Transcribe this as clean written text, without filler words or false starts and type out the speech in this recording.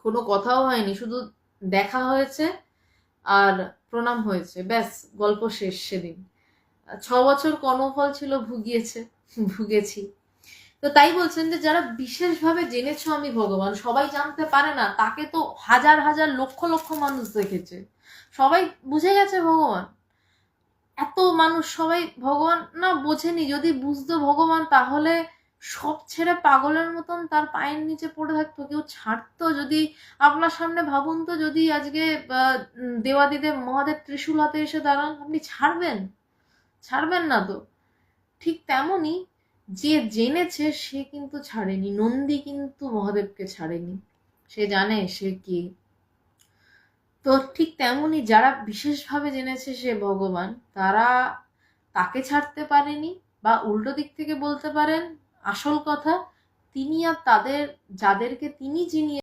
কোনো কথাও হয়নি, শুধু দেখা হয়েছে আর প্রণাম হয়েছে, ব্যাস, গল্প শেষ। সেদিন 6 বছর কর্মফল ছিল, ভুগেছি। তো তাই বলছেন যে যারা বিশেষভাবে জেনেছো আমি ভগবান, সবাই জানতে পারে না, তাকে তো হাজার হাজার লক্ষ লক্ষ মানুষ দেখেছে, সবাই বুঝে গেছে ভগবান। এত মানুষ সবাই ভগবান না বোঝেনি, যদি বুঝতো ভগবান তাহলে সব ছেড়ে পাগলের মতন তার পায়ের নিচে পড়ে থাকতো, কেউ ছাড়তো? যদি আপনার সামনে ভাবুন তো, যদি আজকে দেবাদিদেব মহাদেব ত্রিশূল হাতে এসে দাঁড়ান, আপনি ছাড়বেন? ছাড়বেন না তো। ঠিক তেমনই যে জেনেছে সে কিন্তু ছাড়েনি, নন্দী কিন্তু মহাদেবকে ছাড়েনি, সে জানে সে কি। তো ঠিক তেমনই যারা বিশেষভাবে জেনেছে সে ভগবান, তারা তাকে ছাড়তে পারেনি, বা উল্টো দিক থেকে বলতে পারেন আসল কথা, তিনি আর তাদের, যাদেরকে তিনি চিনিয়ে